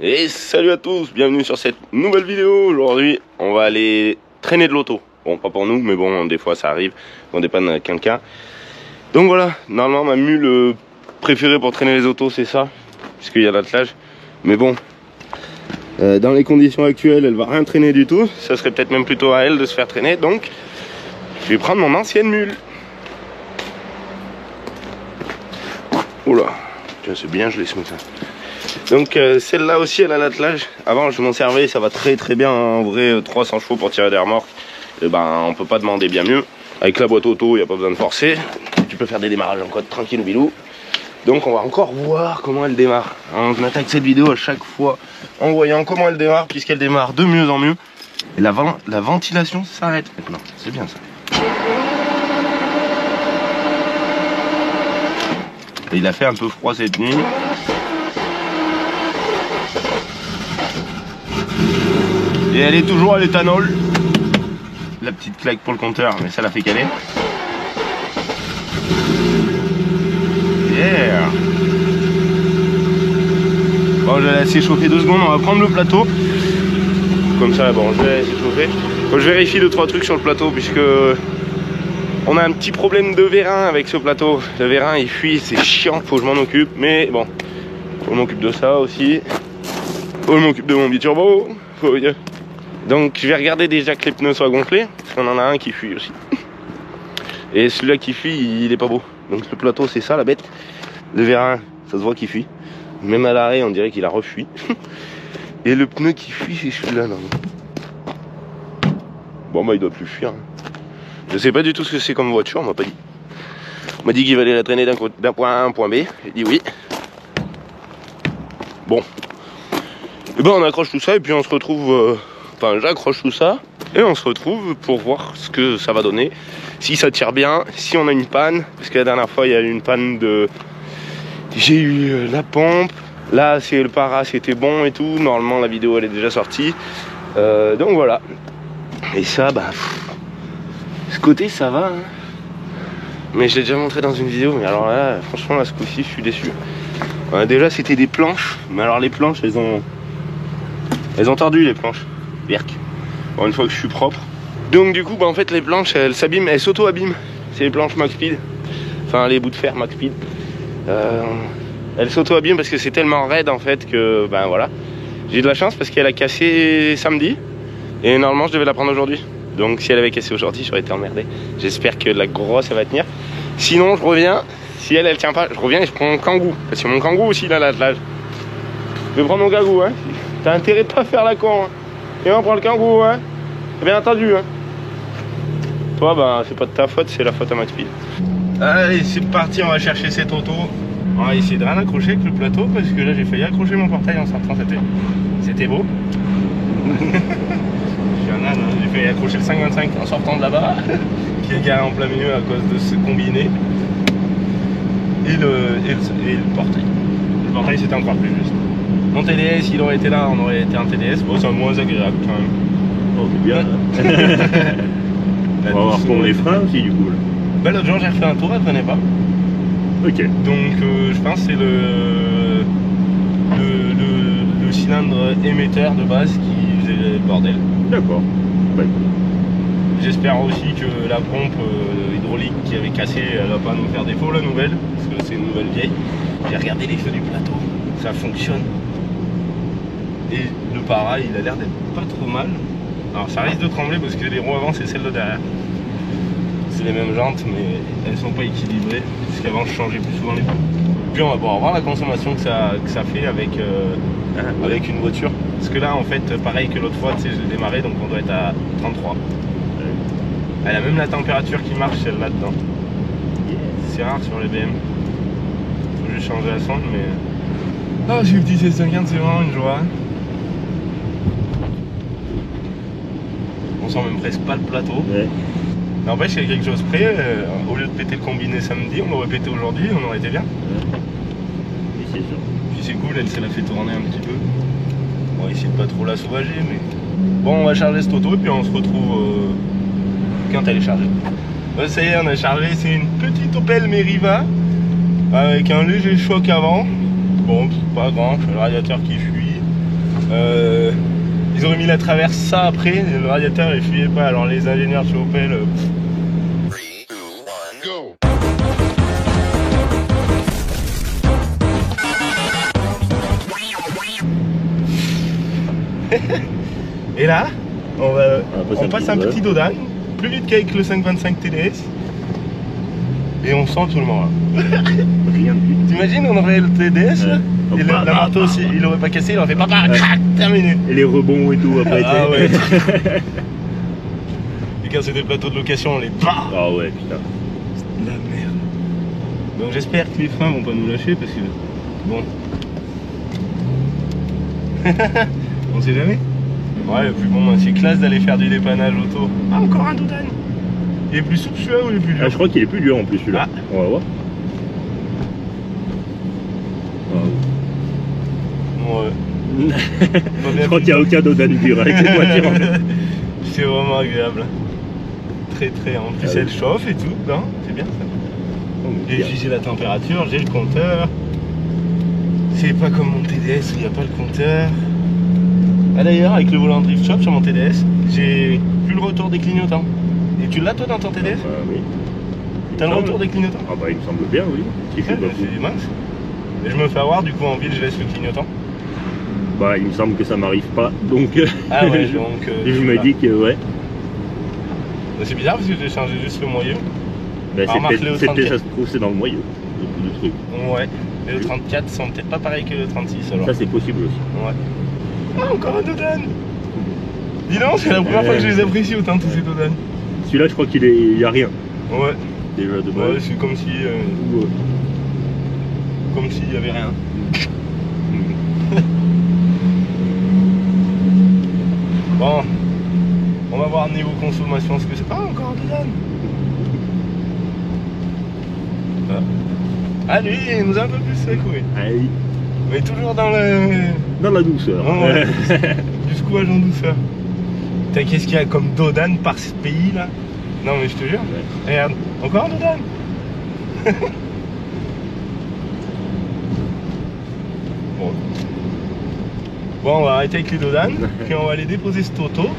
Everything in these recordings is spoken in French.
Et salut à tous, bienvenue sur cette nouvelle vidéo. Aujourd'hui, on va aller traîner de l'auto. Bon, pas pour nous, mais bon, des fois ça arrive qu'on dépanne quelqu'un. Donc voilà, normalement ma mule préférée pour traîner les autos, c'est ça, puisqu'il y a l'attelage. Mais bon, dans les conditions actuelles, elle va rien traîner du tout. Ça serait peut-être même plutôt à elle de se faire traîner. Donc, je vais prendre mon ancienne mule. Oula, c'est bien gelé ce matin. Donc celle-là aussi elle a l'attelage. Avant je m'en servais, ça va très bien, en vrai 300 chevaux pour tirer des remorques. Et ben on peut pas demander bien mieux. Avec la boîte auto, il n'y a pas besoin de forcer. Tu peux faire des démarrages en code tranquille ou bilou. Donc on va encore voir comment elle démarre. On attaque cette vidéo à chaque fois en voyant comment elle démarre, puisqu'elle démarre de mieux en mieux. Et la ventilation s'arrête maintenant, c'est bien ça. Et il a fait un peu froid cette nuit. Et elle est toujours à l'éthanol. La petite claque pour le compteur, mais ça l'a fait caler. Yeah. Bon, je vais la laisser chauffer 2 secondes, on va prendre le plateau. Comme ça, bon, je vais la laisser chauffer. Bon, je vérifie 2-3 trucs sur le plateau, puisque on a un petit problème de vérin avec ce plateau. Le vérin il fuit, c'est chiant, faut que je m'en occupe. Mais bon, faut que je m'occupe de ça aussi. Faut que je m'occupe de mon biturbo. Donc je vais regarder déjà que les pneus soient gonflés, parce qu'on en a un qui fuit aussi. Et celui-là qui fuit, il est pas beau. Donc le plateau c'est ça la bête. Le vérin, ça se voit qu'il fuit. Même à l'arrêt on dirait qu'il a refui. Et le pneu qui fuit c'est celui-là là. Bon bah il doit plus fuir. Je sais pas du tout ce que c'est comme voiture, on m'a pas dit. On m'a dit qu'il fallait la traîner d'un point A à un point B. J'ai dit oui. Bon. Et ben on accroche tout ça et puis on se retrouve... Enfin j'accroche tout ça et on se retrouve pour voir ce que ça va donner. Si ça tire bien, si on a une panne. Parce que la dernière fois il y a eu une panne de... J'ai eu la pompe. Là c'est le para, c'était bon et tout. Normalement la vidéo elle est déjà sortie. Donc voilà. Et ça bah... Ce côté ça va hein. Mais je l'ai déjà montré dans une vidéo. Mais alors là franchement là ce coup-ci je suis déçu. Déjà c'était des planches. Mais alors les planches elles ont tordu les planches. Bon, une fois que je suis propre. Donc du coup bah en fait les planches elles s'abîment, elles s'auto-abîment. C'est les planches Max Speed. Enfin les bouts de fer Max Speed. Elles s'auto-abîment parce que c'est tellement raide en fait que ben voilà. J'ai eu de la chance parce qu'elle a cassé samedi. Et normalement je devais la prendre aujourd'hui. Donc si elle avait cassé aujourd'hui j'aurais été emmerdé. J'espère que la grosse elle va tenir. Sinon je reviens. Si elle tient pas, je reviens et je prends mon kangou. Parce que mon kangou aussi il a l'attelage. Je vais prendre mon kangou hein. T'as intérêt de pas faire la con hein. Et on prend le kangou hein. Bien entendu hein. Toi bah c'est pas de ta faute, c'est la faute à Max Speed. Allez c'est parti, on va chercher cette auto. On va essayer de rien accrocher avec le plateau parce que là j'ai failli accrocher mon portail en sortant, c'était beau. Je suis un âne, hein. J'ai failli accrocher le 525 en sortant de là-bas qui est garé en plein milieu à cause de ce combiné. Et le portail. Le portail c'était encore plus juste. Mon TDS, il aurait été là, on aurait été un TDS. Bon, c'est moins agréable quand même. Oh, c'est bien. On va voir pour les freins aussi, du coup. Bah, l'autre jour, j'ai refait un tour, elle prenait pas. Ok. Donc, je pense que c'est le cylindre émetteur de base qui faisait le bordel. D'accord. Ouais. J'espère aussi que la pompe hydraulique qui avait cassé, elle va pas nous faire défaut, la nouvelle. Parce que c'est une nouvelle vieille. J'ai regardé les feux du plateau, ça fonctionne. Et le para il a l'air d'être pas trop mal. Alors ça risque de trembler parce que les roues avant c'est celles de derrière. C'est les mêmes jantes mais elles sont pas équilibrées. Parce qu'avant je changeais plus souvent les roues. Puis on va pouvoir voir la consommation que ça fait avec une voiture. Parce que là en fait pareil que l'autre fois, tu sais, je l'ai démarré donc on doit être à 33. Elle a même la température qui marche celle là-dedans. C'est rare sur les BM. Faut juste changer la sonde mais... Ah j'ai eu le petit 1650, c'est vraiment une joie. On sent même presque pas le plateau. Ouais. N'empêche, il y a quelque chose près. Au lieu de péter le combiné samedi, on aurait pété aujourd'hui, on aurait été bien. Ouais. Et c'est sûr. Puis c'est cool, elle s'est la fait tourner un petit peu. On va essayer de pas trop la sauvager, mais... Bon, on va charger cette auto et puis on se retrouve quand elle est chargée. Ça y est, on a chargé. C'est une petite Opel Meriva avec un léger choc avant. Bon, c'est pas grand, le radiateur qui fuit. Ils auraient mis la traverse ça après, le radiateur il fuyait pas, alors les ingénieurs chez Opel... 3, 2, 1, go! Et là, on passe un petit petit dodan, plus vite qu'avec le 525 TDS. Et on sent tout le monde. Rien de plus. T'imagines, on aurait le TDS là, et la moto aussi, il aurait pas cassé, il aurait fait papa, crac, terminé. Et les rebonds et tout après. Ah ouais. Et quand c'est des plateaux de location, on les bat. Ah ouais, putain. La merde. Donc j'espère que les freins vont pas nous lâcher parce que bon. On sait jamais. Ouais, et puis bon, c'est classe d'aller faire du dépannage auto. Ah, encore un Dodan. Il est plus souple celui-là ou il est plus dur? Ah, je crois qu'il est plus dur en plus celui-là. Ah. On va voir. Ouais. Je crois qu'il n'y a aucun Dodan dur avec cette voiture en fait. C'est vraiment agréable. Très très. En plus, Ah elle oui. chauffe et tout. Non, c'est bien ça. Oh, mais J'ai bien. figé la température, j'ai le compteur. C'est pas comme mon TDS où il n'y a pas le compteur. Ah d'ailleurs, avec le volant Drift Shop sur mon TDS, j'ai plus le retour des clignotants. Et tu l'as toi dans ton TDS? Bah oui. T'as le retour des clignotants? Ah bah il me semble bien, oui. Si je Ouais, sais pas bah, fou. c'est mince. Et je me fais avoir, du coup en ville je laisse le clignotant. Bah il me semble que ça m'arrive pas, donc Ah ouais, donc... je me voilà. dis que ouais. Bah, c'est bizarre parce que j'ai changé juste le moyeu. Bah, Ah, remarque, c'est le peut-être, 34. ça se trouve c'est dans le moyeu, le truc. Ouais. Mais le 34 sont peut-être pas pareils que le 36 alors. Ça c'est possible aussi. Ouais. Ah, encore un Dodan. Dis donc, c'est la première fois que je les apprécie autant tous ces Dodan. Celui-là je crois qu'il y a rien Ouais. déjà de Ouais, base. c'est comme si... Ou, comme s'il y avait rien. Bon. On va voir niveau consommation ce que c'est. Ah, encore un Dodan. Ah lui, il nous a un peu plus secoué. Allez, Mais toujours dans le... dans la douceur. Ouais, du secouage en douceur. Putain, qu'est-ce qu'il y a comme Dodan par ce pays là? Non mais je te jure. Ouais. Regarde, encore un Dodan. Bon. Bon, on va arrêter avec les Dodan, puis on va aller déposer ce Toto.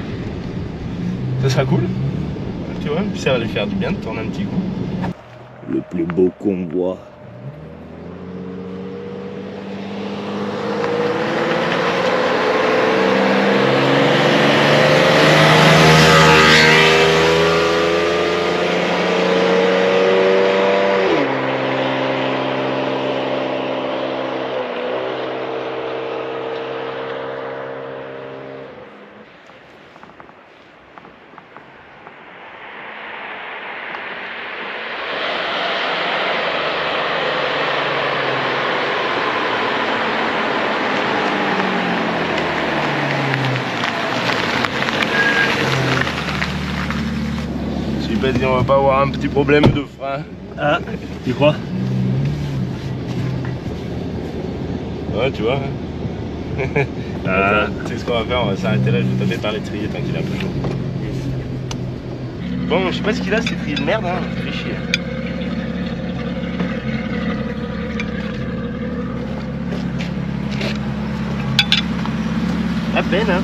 Ça sera cool. Tu vois, puis ça va lui faire du bien de tourner un petit coup. Le plus beau convoi. Vas-y, on va pas avoir un petit problème de frein. Ah, tu crois? Ouais, tu vois. Ah. Attends, tu sais ce qu'on va faire, on va s'arrêter là, je vais taper par l'étrier tant qu'il est un peu chaud. Bon, je sais pas ce qu'il a, cet étrier de merde, hein, ça fait chier. À peine, hein.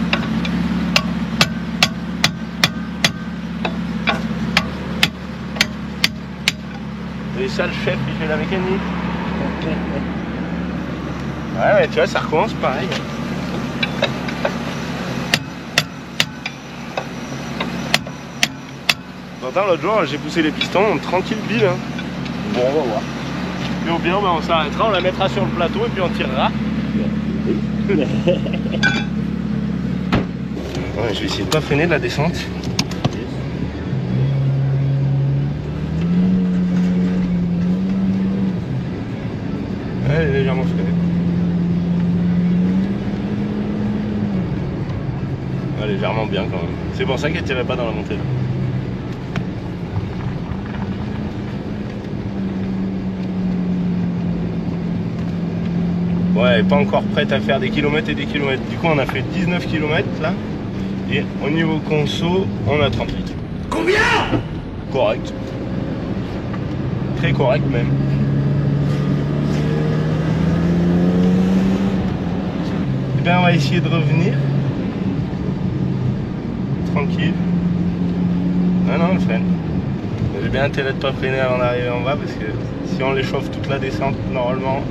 Et ça, le chef, il fait la mécanique. Ouais, tu vois, ça recommence pareil. Pourtant, l'autre jour, j'ai poussé les pistons, tranquille bille. Hein. Bon, on va voir. Et au pire, ben, on s'arrêtera, on la mettra sur le plateau et puis on tirera. Ouais, je vais essayer de pas freiner de la descente. Ouais, elle est légèrement freinée. Ouais, légèrement bien quand même. C'est pour ça qu'elle tirait pas dans la montée. Ouais, elle est pas encore prête à faire des kilomètres et des kilomètres. Du coup, on a fait 19 km là. Et au niveau conso, on a 38. Combien? Correct. Très correct même. Et bien on va essayer de revenir. Tranquille. Non, on freine. J'ai bien intérêt de pas freiner avant d'arriver en bas parce que si on l'échauffe toute la descente, normalement,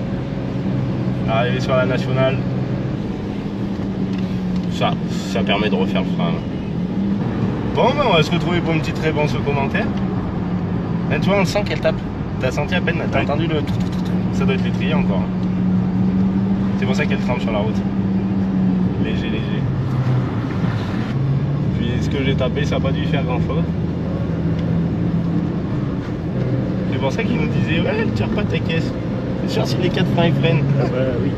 arriver sur la nationale, ça permet de refaire le frein. Bon, ben on va se retrouver pour une petite réponse aux commentaires. Ben, tu vois, on sent qu'elle tape. T'as senti à peine, t'as entendu le... Ça doit être l'étrier encore. C'est pour ça qu'elle tremble sur la route. Léger. Puis ce que j'ai tapé, ça n'a pas dû faire grand chose. C'est pour ça qu'il nous disait, ouais, ne tire pas ta caisse. C'est sûr si les 4 freins ils freinent. Ah bah oui.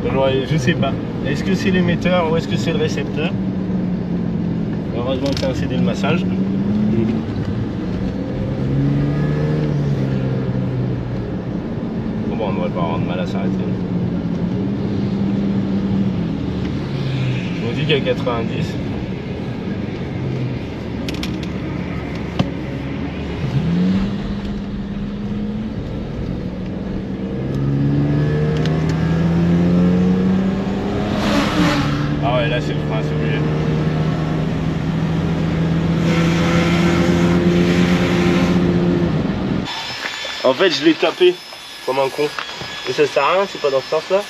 Alors, je sais pas. Est-ce que c'est l'émetteur ou est-ce que c'est le récepteur? Heureusement que c'est un CD de massage. Bon, on ne devrait pas avoir de mal à s'arrêter. Je me dis qu'à 90. Ah ouais, là c'est le frein, c'est obligé. En fait, je l'ai tapé comme un con. Et ça sert à rien, c'est pas dans ce sens-là.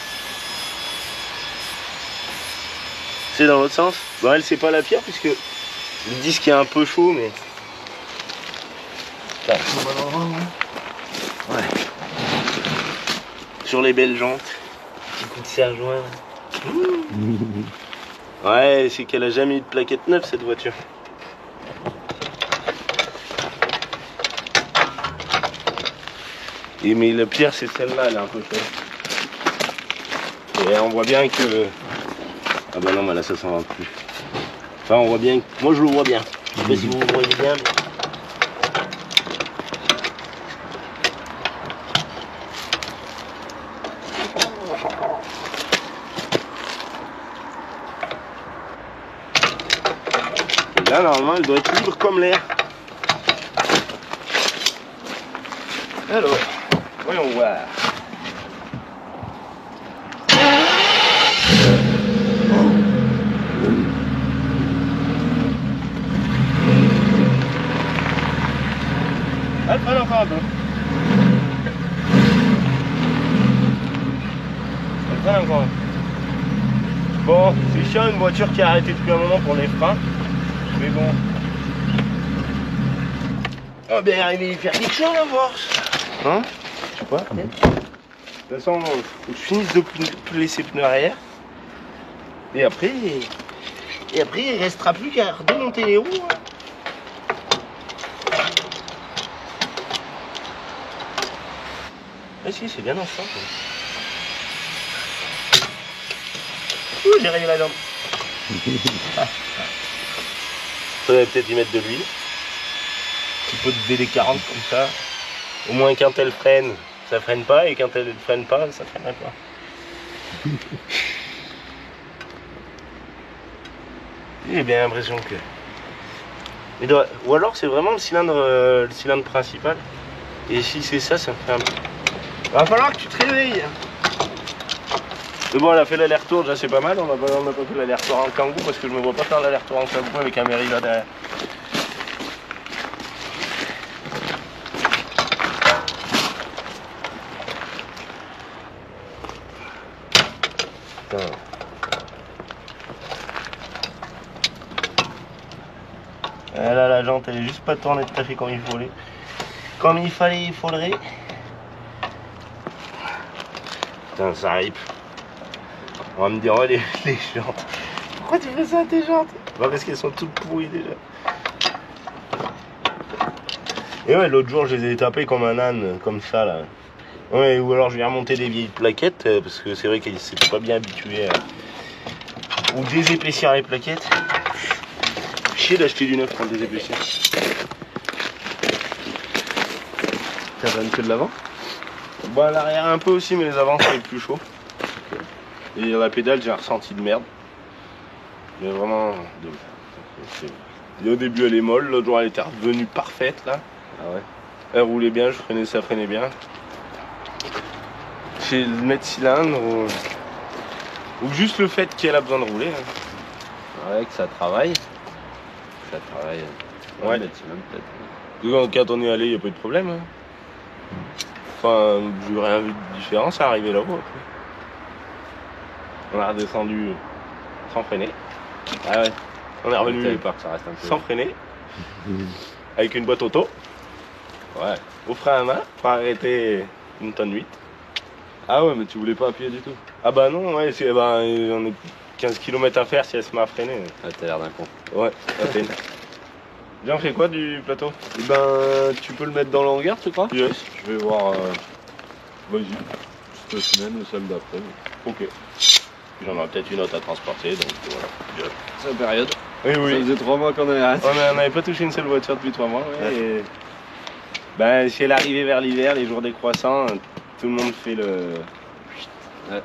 C'est dans l'autre sens. Bon, elle, c'est pas la pire puisque le disque est un peu chaud, mais. Ouais. Sur les belles jantes. Petit coup de serre-joint. Ouais, c'est qu'elle a jamais eu de plaquette neuve cette voiture. Et mais le pire c'est celle-là, elle est un peu chère. Et on voit bien que... Ah bah non, mais là ça s'en va plus. Enfin on voit bien, moi je le vois bien. Je sais pas si vous le voyez bien. Mais... Et là normalement elle doit être libre comme l'air. Alors, voyons voir. Elle freine encore un peu. Elle freine encore un peu. Bon, c'est chiant une voiture qui a arrêté depuis un moment pour les freins. Mais bon. On va bien arriver à faire quelque chose à voir. Hein? Je sais pas, peut-être. De toute façon, faut que je finisse de peler ses pneus arrière. Et après, il restera plus qu'à remonter les roues. Hein. Ah si, c'est bien dans ce sens. Ouh, j'ai rayé la jambe. Faudrait peut-être y mettre de l'huile. Un petit peu de DD40 comme ça. Au moins quand elle freine, ça freine pas, et quand elle ne freine pas, ça freine pas. J'ai bien l'impression que... Ou alors c'est vraiment le cylindre principal. Et si c'est ça, ça me fait un peu... Va falloir que tu te réveilles. Mais bon, elle a fait l'aller-retour, déjà c'est pas mal. On n'a pas fait l'aller-retour en kangou parce que je me vois pas faire l'aller-retour en kangou avec un Merry là derrière. Là, la jante elle est juste pas tournée tout à fait comme il fallait. Comme il faudrait. Putain, ça rip. On va me dire, oh les jantes. Pourquoi tu fais ça à tes jantes? Bah, parce qu'elles sont toutes pourries déjà. Et ouais, l'autre jour je les ai tapées comme un âne, comme ça là. Ouais, ou alors je vais remonter des vieilles plaquettes, parce que c'est vrai qu'ils s'étaient pas bien habitués à... Ou désépaissir les plaquettes. Chier d'acheter du neuf pour le désépaissir. Ça donne que de l'avant. Bon, à l'arrière un peu aussi, mais les avant c'est plus chaud. Et la pédale, j'ai un ressenti de merde. Mais vraiment... Et au début elle est molle, l'autre jour elle était revenue parfaite là. Ah ouais. Elle roulait bien, ça freinait bien. Chez le mètre cylindre, Ou juste le fait qu'elle a besoin de rouler. Hein. Ouais, que ça travaille. Ça travaille. Ouais. Maximum peut-être. Quand on est allé, il n'y a pas eu de problème. Hein. Enfin, j'ai rien vu de différent, ça arrivait là-haut. On a redescendu sans freiner. Ah ouais. On est revenu Ça reste un peu. sans freiner. Avec une boîte auto. Ouais. Au frein à main pour arrêter une tonne 8. Ah ouais, mais tu voulais pas appuyer du tout. Ah bah non, ouais, on est 15 km à faire si elle se met à freiner. Ah, t'as l'air d'un con. Ouais, à peine. Bien, on fait quoi du plateau? Eh ben, tu peux le mettre dans le hangar, tu crois? Yes. Je vais voir. Vas-y. Cette semaine ou celle d'après. Ok. J'en aurai peut-être une autre à transporter, donc voilà. Yes. C'est la période. Oui, Ça faisait 3 mois qu'on avait arrêté. On n'avait pas touché une seule voiture depuis 3 mois. Ouais, et... Ben, si elle arrivait vers l'hiver, les jours décroissants, tout le monde fait le. Ouais.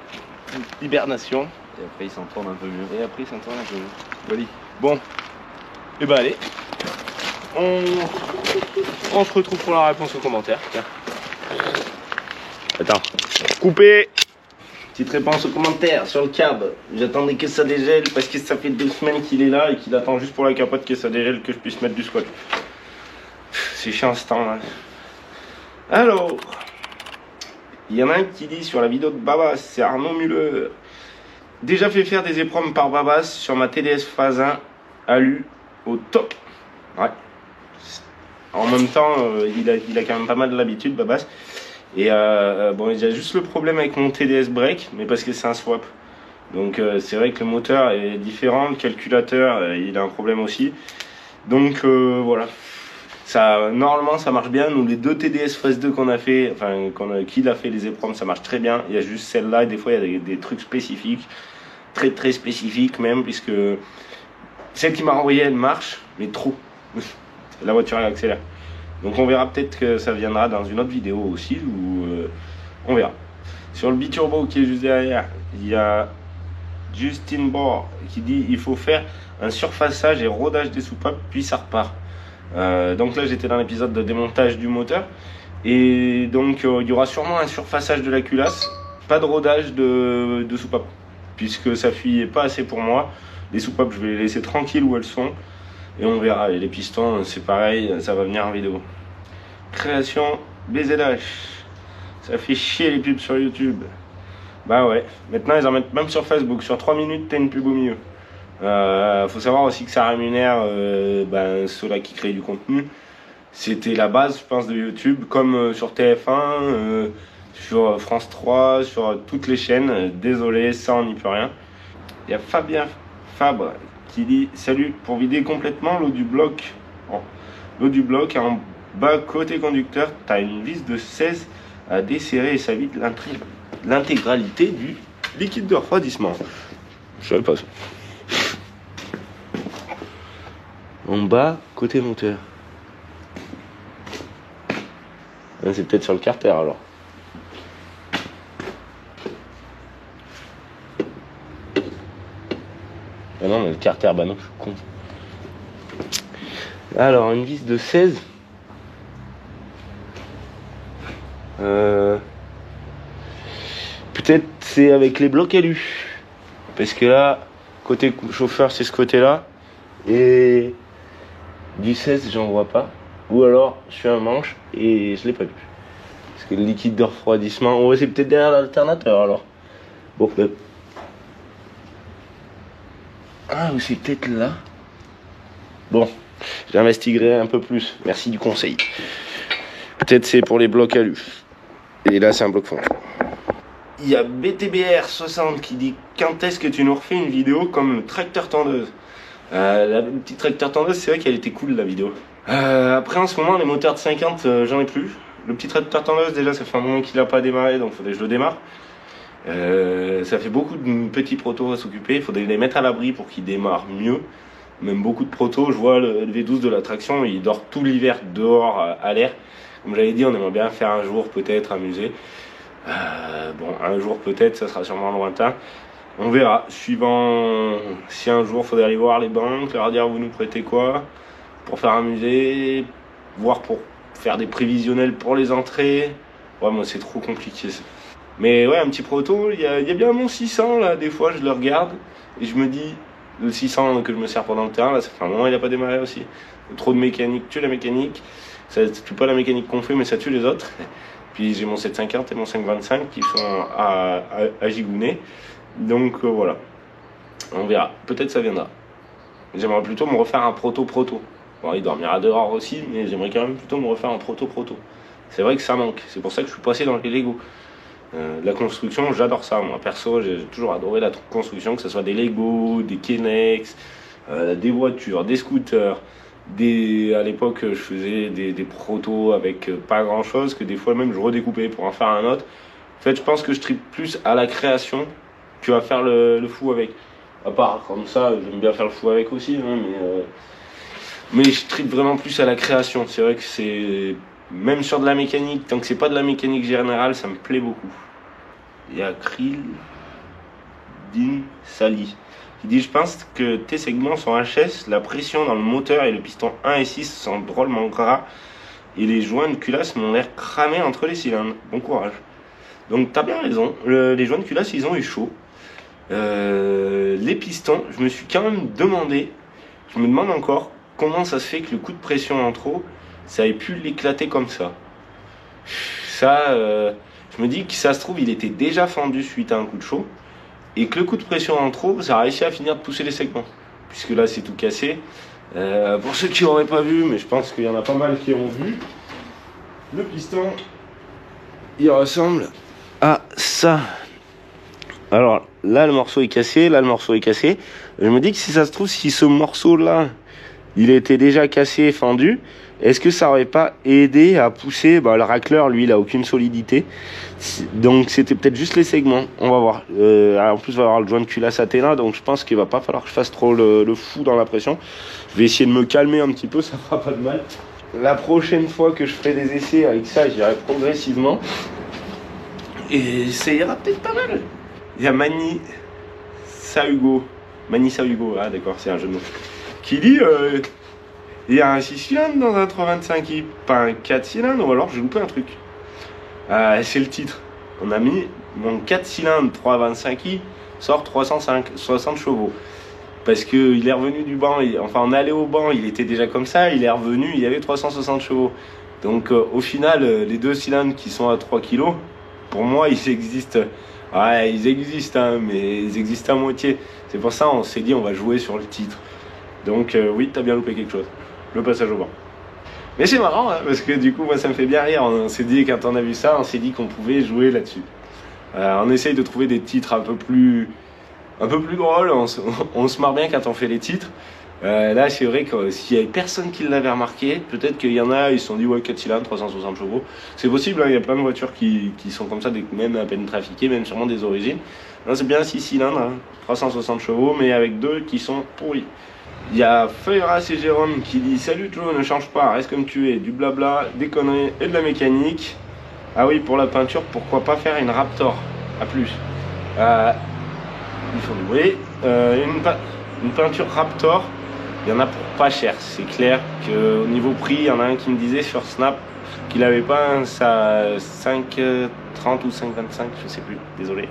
Hibernation. Et après, il s'en tourne un peu mieux. Et après, ça tourne un peu mieux. Voilà. Bon. Et ben, allez. On se retrouve pour la réponse aux commentaires. Tiens. Attends. Coupé. Petite réponse aux commentaires sur le cab. J'attendais que ça dégèle parce que ça fait 2 semaines qu'il est là et qu'il attend juste pour la capote que ça dégèle que je puisse mettre du scotch. C'est chiant ce temps là. Alors, il y en a un qui dit sur la vidéo de Babas, c'est Arnaud Muller. Déjà fait faire des épreuves par Babas sur ma TDS phase 1 alu au top. Ouais. En même temps, il a quand même pas mal de l'habitude, Babas. Et bon, il y a juste le problème avec mon TDS break, mais parce que c'est un swap. Donc c'est vrai que le moteur est différent, le calculateur il a un problème aussi. Donc voilà. Ça, normalement ça marche bien. Nous les 2 TDS phase 2 qu'on a fait, enfin qu'il a fait les épreuves, ça marche très bien. Il y a juste celle-là et des fois il y a des trucs spécifiques, très spécifiques même, puisque celle qui m'a envoyé elle marche, mais trop. La voiture elle accélère. Donc on verra, peut-être que ça viendra dans une autre vidéo aussi, ou on verra. Sur le biturbo qui est juste derrière, il y a Justin Bohr qui dit il faut faire un surfaçage et rodage des soupapes puis ça repart. Donc là j'étais dans l'épisode de démontage du moteur et donc il y aura sûrement un surfaçage de la culasse, pas de rodage de soupapes puisque ça fuyait pas assez pour moi. Les soupapes je vais les laisser tranquilles où elles sont et on verra. Et les pistons c'est pareil, ça va venir en vidéo. Création BZH, ça fait chier les pubs sur YouTube. Bah ouais, maintenant ils en mettent même sur Facebook. Sur 3 minutes t'as une pub au milieu. Faut savoir aussi que ça rémunère ceux-là qui créent du contenu. C'était la base je pense de YouTube, comme sur TF1, sur France 3, sur toutes les chaînes. Désolé, ça on n'y peut rien. Il y a Fabien Fabre qui dit salut, pour vider complètement l'eau du bloc. L'eau du bloc en bas côté conducteur, t'as une vis de 16 à desserrer et ça vide l'intégralité du liquide de refroidissement. Je savais pas ça. En bas, côté moteur. C'est peut-être sur le carter alors. Ah non, mais le carter, bah non, je suis con. Alors, une vis de 16. Peut-être c'est avec les blocs alu. Parce que là, côté chauffeur, c'est ce côté-là. Et du 16, j'en vois pas. Ou alors, je suis un manche et je l'ai pas vu. Parce que le liquide de refroidissement, ouais, c'est peut-être derrière l'alternateur alors. Bon, ah, ou c'est peut-être là. Bon, j'investiguerai un peu plus. Merci du conseil. Peut-être c'est pour les blocs alu. Et là, c'est un bloc fond. Il y a BTBR60 qui dit quand est-ce que tu nous refais une vidéo comme le tracteur tondeuse. La petite tracteur tondeuse, c'est vrai qu'elle était cool la vidéo. Après, en ce moment, les moteurs de 50, j'en ai plus. Le petit tracteur tondeuse, déjà, ça fait un moment qu'il n'a pas démarré, donc il faudrait que je le démarre. Ça fait beaucoup de petits protos à s'occuper. Il faudrait les mettre à l'abri pour qu'ils démarrent mieux. Même beaucoup de protos. Je vois le V12 de la traction, il dort tout l'hiver dehors à l'air. Comme j'avais dit, on aimerait bien faire un jour peut-être amuser. Bon, un jour peut-être, ça sera sûrement lointain. On verra, suivant si un jour il faudrait aller voir les banques, leur dire vous nous prêtez quoi pour faire un musée, voir pour faire des prévisionnels pour les entrées. Ouais, moi c'est trop compliqué ça. Mais ouais, un petit proto, il y a bien mon 600 là, des fois je le regarde et je me dis, le 600 que je me sers pendant le terrain, là ça fait un moment il a pas démarré aussi. Trop de mécanique, tue la mécanique, ça tue pas la mécanique qu'on fait mais ça tue les autres. Puis j'ai mon 750 et mon 525 qui sont à gigouner, donc voilà, on verra, peut-être ça viendra. J'aimerais plutôt me refaire un proto. Bon, il dormira dehors aussi, mais j'aimerais quand même plutôt me refaire un proto. C'est vrai que ça manque, c'est pour ça que je suis passé dans les Lego. La construction, j'adore ça. Moi, perso, j'ai toujours adoré la construction, que ce soit des Lego, des Kenex, des voitures, des scooters. À l'époque, je faisais des protos avec pas grand chose, que des fois même je redécoupais pour en faire un autre. En fait, je pense que je tripe plus à la création que à faire le fou avec. À part comme ça, j'aime bien faire le fou avec aussi, hein, mais je tripe vraiment plus à la création. C'est vrai que c'est. Même sur de la mécanique, tant que c'est pas de la mécanique générale, ça me plaît beaucoup. Il y a Krill Din Sali qui dit: je pense que tes segments sont HS, la pression dans le moteur et le piston 1 et 6 sont drôlement gras et les joints de culasse m'ont l'air cramés entre les cylindres. Bon courage. Donc t'as bien raison, les joints de culasse ils ont eu chaud. Les pistons, je me suis quand même demandé, je me demande encore comment ça se fait que le coup de pression en trop ça ait pu l'éclater comme ça. Ça, je me dis que ça se trouve, il était déjà fendu suite à un coup de chaud, et que le coup de pression en trop, ça a réussi à finir de pousser les segments. Puisque là, c'est tout cassé. Pour ceux qui n'auraient pas vu, mais je pense qu'il y en a pas mal qui ont vu, le piston, il ressemble à ça. Alors, là, le morceau est cassé, là, le morceau est cassé. Je me dis que si ça se trouve, si ce morceau-là, il était déjà cassé et fendu, est-ce que ça aurait pas aidé à pousser le racleur, lui, il a aucune solidité. Donc c'était peut-être juste les segments. On va voir. En plus, il va y avoir le joint de culasse Athéna, donc je pense qu'il va pas falloir que je fasse trop le fou dans la pression. Je vais essayer de me calmer un petit peu, ça fera pas de mal. La prochaine fois que je ferai des essais avec ça, j'irai progressivement. Et ça ira peut-être pas mal. Il y a Mani Sahugo, ah d'accord, c'est un jeu de mots, qui dit il y a un 6 cylindres dans un 325i, pas un 4 cylindres, ou alors j'ai loupé un truc. C'est le titre. On a mis mon 4 cylindres 325i sort 360 chevaux. Parce qu'il est revenu du banc, enfin on est allé au banc, il était déjà comme ça, il est revenu, il y avait 360 chevaux. Donc au final, les deux cylindres qui sont à 3 kg, pour moi ils existent. Ouais, ils existent, hein, mais ils existent à moitié. C'est pour ça on s'est dit on va jouer sur le titre. Donc oui, t'as bien loupé quelque chose. Le passage au banc. Mais c'est marrant, hein, parce que du coup, moi, ça me fait bien rire. On s'est dit, quand on a vu ça, on s'est dit qu'on pouvait jouer là-dessus. On essaye de trouver des titres un peu plus drôles. On se marre bien quand on fait les titres. Là, c'est vrai que s'il y avait personne qui l'avait remarqué, peut-être qu'il y en a, ils se sont dit, ouais, 4 cylindres, 360 chevaux. C'est possible, hein, il y a plein de voitures qui sont comme ça, même à peine trafiquées, même sûrement des origines. Non, c'est bien 6 cylindres, hein, 360 chevaux, mais avec deux qui sont pourris. Il y a Feuras et Jérôme qui dit: salut Joe, ne change pas, reste comme tu es, du blabla, des conneries et de la mécanique. Ah oui, pour la peinture, pourquoi pas faire une Raptor? A plus. Il faut du bruit. Une peinture Raptor, il y en a pour pas cher. C'est clair qu'au niveau prix, il y en a un qui me disait sur Snap qu'il avait pas un 5,30 ou 5,25, je sais plus, désolé.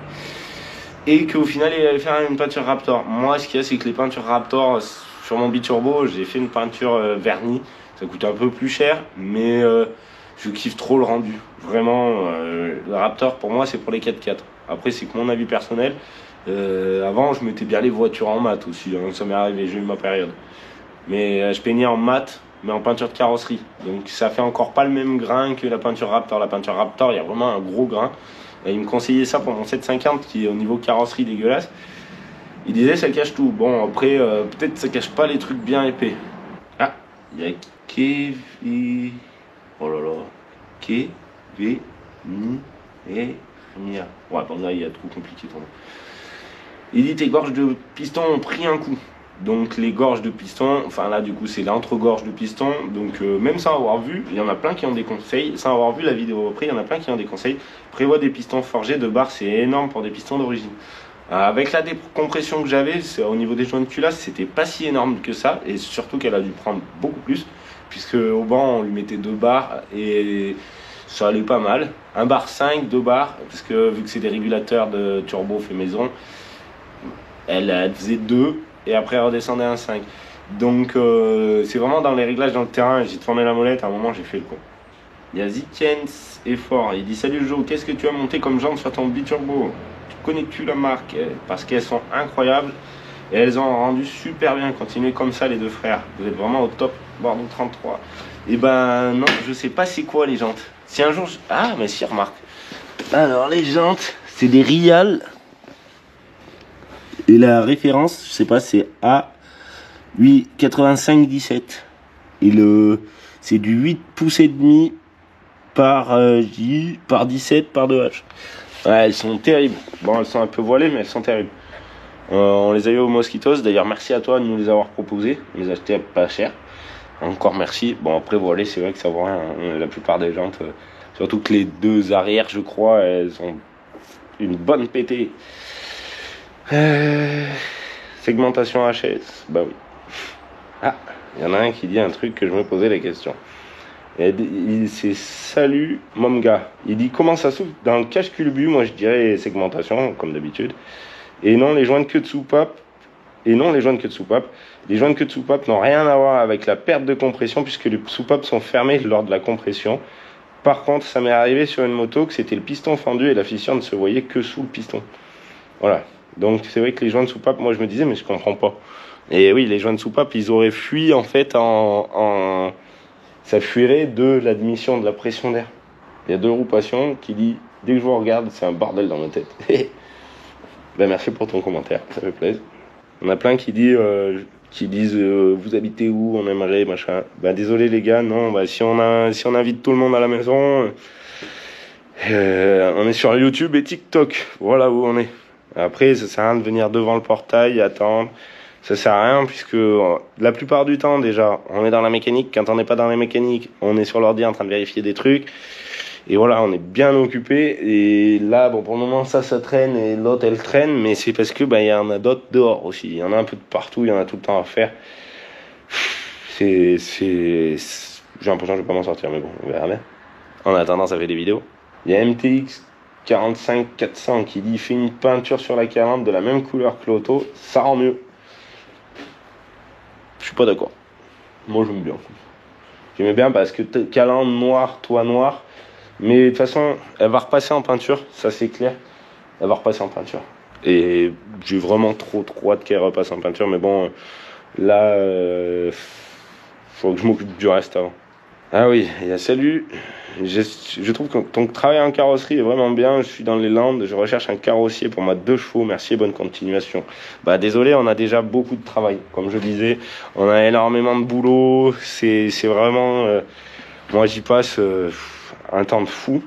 Et qu'au final, il allait faire une peinture Raptor. Moi, ce qu'il y a, c'est que les peintures Raptor, sur mon biturbo, j'ai fait une peinture vernis. Ça coûte un peu plus cher, mais je kiffe trop le rendu. Vraiment, le Raptor, pour moi, c'est pour les 4x4. Après, c'est que mon avis personnel. Avant, je mettais bien les voitures en mat aussi. Hein, ça m'est arrivé, j'ai eu ma période. Mais je peignais en mat, mais en peinture de carrosserie. Donc, ça fait encore pas le même grain que la peinture Raptor. La peinture Raptor, il y a vraiment un gros grain. Et il me conseillait ça pour mon 750 qui est au niveau carrosserie dégueulasse. Il disait ça cache tout. Bon après peut-être ça cache pas les trucs bien épais. Ah, il y a Kevin. Oh là là. Kevin et Mia. Ouais bon là il y a trop compliqué ton nom. Il dit tes gorges de piston ont pris un coup. Donc les gorges de piston, enfin là du coup c'est l'entre-gorge de piston. Donc même sans avoir vu, il y en a plein qui ont des conseils. Sans avoir vu la vidéo après, il y en a plein qui ont des conseils. Prévoit des pistons forgés de barre, c'est énorme pour des pistons d'origine. Avec la décompression que j'avais, au niveau des joints de culasse, c'était pas si énorme que ça. Et surtout qu'elle a dû prendre beaucoup plus. Puisque au banc on lui mettait 2 barres et ça allait pas mal. 1 bar 5, 2 bars, parce que vu que c'est des régulateurs de turbo fait maison, elle faisait 2 et après elle redescendait à 5. Donc c'est vraiment dans les réglages dans le terrain. J'ai tourné la molette, à un moment j'ai fait le con. Il y a Zikens est fort, il dit salut Joe, qu'est-ce que tu as monté comme jante sur ton biturbo? Connais-tu la marque? Parce qu'elles sont incroyables et elles ont rendu super bien. Continuez comme ça les deux frères, vous êtes vraiment au top. Bordeaux 33. Et ben non, je sais pas c'est quoi les jantes. Si un jour ah mais si, remarque. Alors les jantes, c'est des Rial. Et la référence, je sais pas, c'est A885-17. Et c'est du 8 pouces et demi par J par 17 par 2H. Ouais, elles sont terribles. Bon, elles sont un peu voilées, mais elles sont terribles. On les a eu au Mosquitos. D'ailleurs, merci à toi de nous les avoir proposés. On les a achetés pas cher. Encore merci. Bon, après, voilées, c'est vrai que ça vaut rien. Hein. La plupart des jantes, surtout que les deux arrières, je crois, elles ont une bonne pétée. Segmentation HS. Bah oui. Ah, il y en a un qui dit un truc que je me posais la question. C'est salut Momga. Il dit comment ça s'ouvre dans le cache-culbu. Moi je dirais segmentation comme d'habitude. Et non les joints de queue de soupape. Les joints de queue de soupape n'ont rien à voir avec la perte de compression puisque les soupapes sont fermées lors de la compression. Par contre ça m'est arrivé sur une moto que c'était le piston fendu et la fissure ne se voyait que sous le piston. Voilà. Donc c'est vrai que les joints de soupape, moi je me disais mais je comprends pas. Et oui, les joints de soupape ils auraient fui en fait ça fuirait de l'admission de la pression d'air. Il y a deux roues passion qui dit dès que je vous regarde, c'est un bordel dans ma tête. Ben merci pour ton commentaire, ça fait plaisir. On a plein qui disent vous habitez où, on aimerait machin. Ben désolé les gars, non, ben, si on invite tout le monde à la maison, on est sur YouTube et TikTok. Voilà où on est. Après, ça sert à rien de venir devant le portail, attendre. Ça sert à rien puisque la plupart du temps déjà on est dans la mécanique. Quand on n'est pas dans la mécanique, on est sur l'ordi en train de vérifier des trucs et voilà, on est bien occupé. Et là bon, pour le moment ça traîne et l'autre elle traîne, mais c'est parce que il y en a d'autres dehors aussi. Il y en a un peu de partout, il y en a tout le temps à faire. J'ai l'impression que je vais pas m'en sortir, mais bon, on verra bien. En attendant, ça fait des vidéos. Il y a MTX 45-400 qui dit fait une peinture sur la calandre de la même couleur que l'auto, ça rend mieux. Je suis pas d'accord. Moi j'aime bien. J'aimais bien parce que calandre noir, toit noir. Mais de toute façon, elle va repasser en peinture, ça c'est clair. Elle va repasser en peinture. Et j'ai vraiment trop hâte qu'elle repasse en peinture. Mais bon, là, faut que je m'occupe du reste avant. Ah oui, il y a salut. Je trouve que ton travail en carrosserie est vraiment bien. Je suis dans les Landes, je recherche un carrossier pour ma 2 chevaux. Merci et bonne continuation. Bah désolé, on a déjà beaucoup de travail. Comme je disais, on a énormément de boulot. C'est vraiment... moi j'y passe un temps de fou.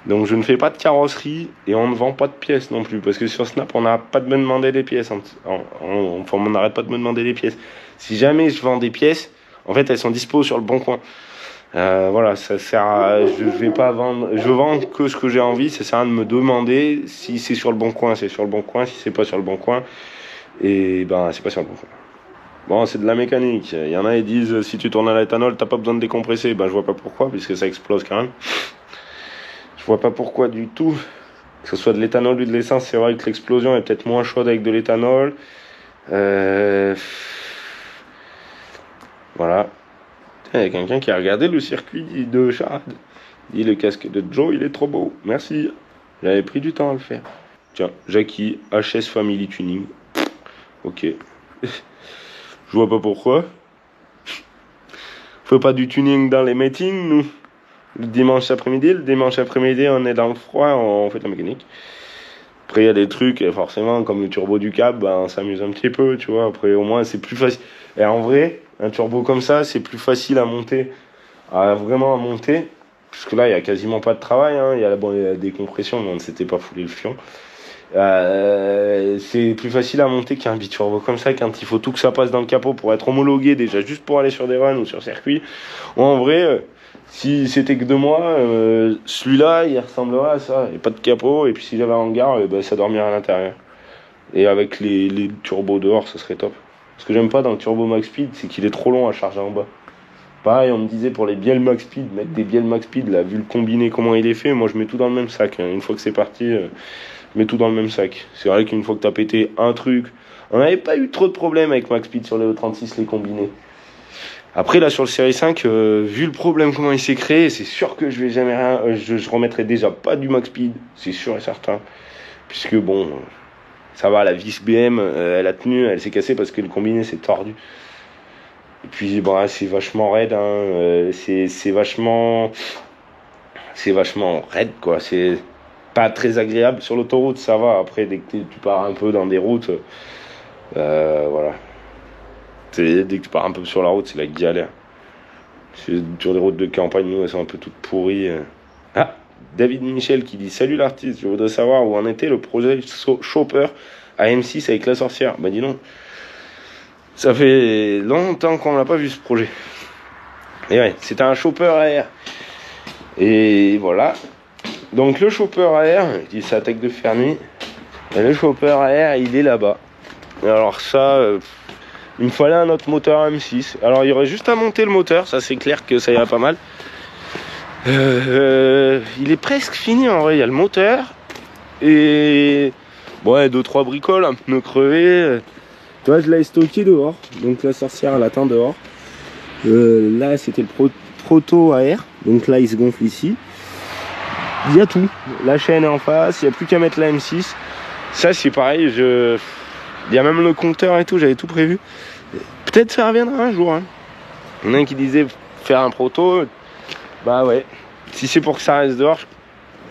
Donc je ne fais pas de carrosserie et on ne vend pas de pièces non plus. Parce que sur Snap, on n'arrête pas de me demander des pièces. On n'arrête pas de me demander des pièces. Si jamais je vends des pièces, en fait elles sont dispo sur le bon coin. Voilà, ça sert à, je vais pas vendre, je vends que ce que j'ai envie. Ça sert à de me demander si c'est sur le bon coin, c'est sur le bon coin. Si c'est pas sur le bon coin, et ben c'est pas sur le bon coin. Bon, c'est de la mécanique. Il y en a ils disent si tu tournes à l'éthanol, t'as pas besoin de décompresser. Ben je vois pas pourquoi, puisque ça explose quand même. Je vois pas pourquoi du tout. Que ce soit de l'éthanol ou de l'essence, c'est vrai que l'explosion est peut-être moins chaude avec de l'éthanol. Voilà. Il y a quelqu'un qui a regardé le circuit de Charade. Il dit le casque de Joe, il est trop beau. Merci. J'avais pris du temps à le faire. Tiens, Jackie, HS Family Tuning. Ok. Je vois pas pourquoi. On fait pas du tuning dans les meetings, nous. Le dimanche après-midi, on est dans le froid, on fait de la mécanique. Après, il y a des trucs, forcément, comme le turbo du cab, on s'amuse un petit peu, tu vois. Après, au moins, c'est plus facile. Et en vrai, un turbo comme ça, c'est plus facile à monter, vraiment à monter. Parce que là, il n'y a quasiment pas de travail, hein. Il y a la décompression, mais on ne s'était pas foulé le fion. C'est plus facile à monter qu'un biturbo comme ça, quand il faut tout que ça passe dans le capot pour être homologué, déjà juste pour aller sur des runs ou sur circuit. En vrai, si c'était que 2 mois, celui-là, il ressemblerait à ça. Il n'y a pas de capot, et puis si j'avais un hangar, ça dormirait à l'intérieur. Et avec les turbos dehors, ça serait top. Ce que j'aime pas dans le turbo max speed, c'est qu'il est trop long à charger en bas. Pareil, on me disait pour les bielles max speed, mettre des bielles max speed, là, vu le combiné, comment il est fait, moi je mets tout dans le même sac. Hein. Une fois que c'est parti, je mets tout dans le même sac. C'est vrai qu'une fois que t'as pété un truc, on n'avait pas eu trop de problèmes avec max speed sur les E36, les combinés. Après, là, sur le Série 5, vu le problème, comment il s'est créé, c'est sûr que je vais jamais rien. Je remettrai déjà pas du max speed, c'est sûr et certain. Puisque bon, ça va, la vis BM, elle a tenu, elle s'est cassée parce que le combiné s'est tordu. Et puis, bon, c'est vachement raide, hein. C'est vachement raide, quoi. C'est pas très agréable. Sur l'autoroute, ça va. Après, dès que tu pars un peu dans des routes, voilà. Dès que tu pars un peu sur la route, c'est la galère. Sur des routes de campagne, nous, elles sont un peu toutes pourries. Ah, David Michel qui dit: salut l'artiste, je voudrais savoir où en était le projet Chopper à M6 avec la sorcière. Bah dis donc, ça fait longtemps qu'on n'a pas vu ce projet. Et ouais, c'était un Chopper AR. Et voilà. Donc le Chopper AR, il s'attaque de faire nuit. Et le Chopper AR, il est là-bas. Et alors ça, il me fallait un autre moteur M6. Alors il y aurait juste à monter le moteur, ça c'est clair que ça irait pas mal. Il est presque fini en vrai, il y a le moteur. Et ouais, 2-3 bricoles, un pneu crevé. Tu vois, je l'avais stocké dehors. Donc la sorcière, elle attend dehors. Là, c'était le proto AR. Donc là, il se gonfle ici. Il y a tout. La chaîne est en face. Il n'y a plus qu'à mettre la M6. Ça, c'est pareil. Il y a même le compteur et tout. J'avais tout prévu. Peut-être ça reviendra un jour. Hein. Il y en a un qui disait faire un proto. Bah ouais. Si c'est pour que ça reste dehors,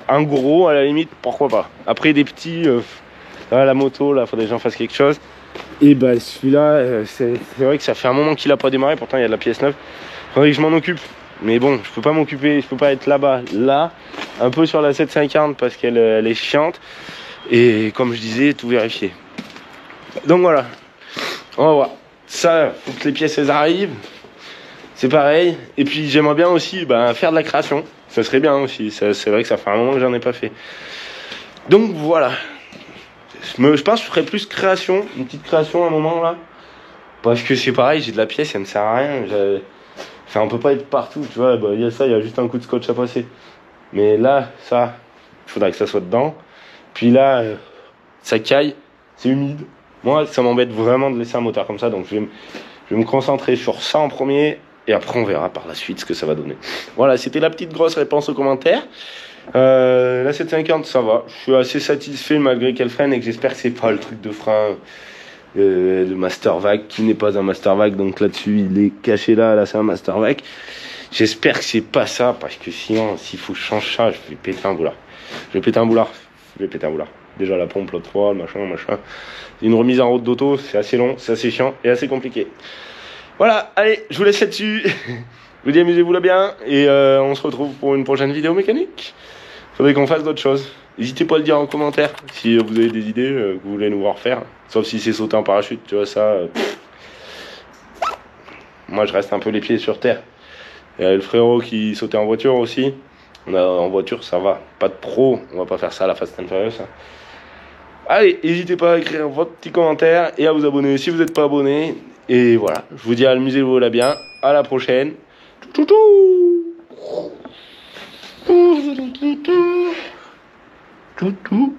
un gros, à la limite, pourquoi pas. Après, des petits, là, la moto, là, faudrait que j'en fasse quelque chose. Et bah celui-là, c'est vrai que ça fait un moment qu'il a pas démarré, pourtant il y a de la pièce neuve. Faudrait que je m'en occupe. Mais bon, je peux pas m'occuper, je peux pas être là-bas, là, un peu sur la 750 parce qu'elle elle est chiante. Et comme je disais, tout vérifier. Donc voilà, on va voir. Ça, faut que les pièces elles arrivent. C'est pareil. Et puis j'aimerais bien aussi faire de la création. Ça serait bien aussi. C'est vrai que ça fait un moment que j'en ai pas fait. Donc voilà. Je pense que je ferais plus création, une petite création à un moment là. Parce que c'est pareil, j'ai de la pièce, ça me sert à rien. Enfin, on peut pas être partout, tu vois. Il y a ça, il y a juste un coup de scotch à passer. Mais là, ça, il faudrait que ça soit dedans. Puis là, ça caille, c'est humide. Moi, ça m'embête vraiment de laisser un moteur comme ça. Donc je vais me concentrer sur ça en premier. Et après, on verra par la suite ce que ça va donner. Voilà, c'était la petite grosse réponse aux commentaires. La 750 ça va, je suis assez satisfait malgré qu'elle freine et que j'espère que c'est pas le truc de frein de Mastervac qui n'est pas un Mastervac, donc là-dessus il est caché là c'est un Mastervac. J'espère que c'est pas ça parce que sinon s'il faut que je change ça je vais péter un boulard. Déjà la pompe l'autre fois, machin. Une remise en route d'auto c'est assez long, c'est assez chiant et assez compliqué. Voilà, allez, je vous laisse là-dessus. Je vous dis amusez-vous là bien et on se retrouve pour une prochaine vidéo mécanique. Faudrait qu'on fasse d'autres choses. N'hésitez pas à le dire en commentaire si vous avez des idées que vous voulez nous voir faire. Sauf si c'est sauter en parachute, tu vois ça. Moi je reste un peu les pieds sur terre. Il y a le frérot qui sautait en voiture aussi. En voiture ça va, pas de pro, on va pas faire ça à la Fast and Furious. Allez, n'hésitez pas à écrire votre petit commentaire et à vous abonner si vous n'êtes pas abonné. Et voilà, je vous dis amusez-vous là bien, à la prochaine. Chouchou.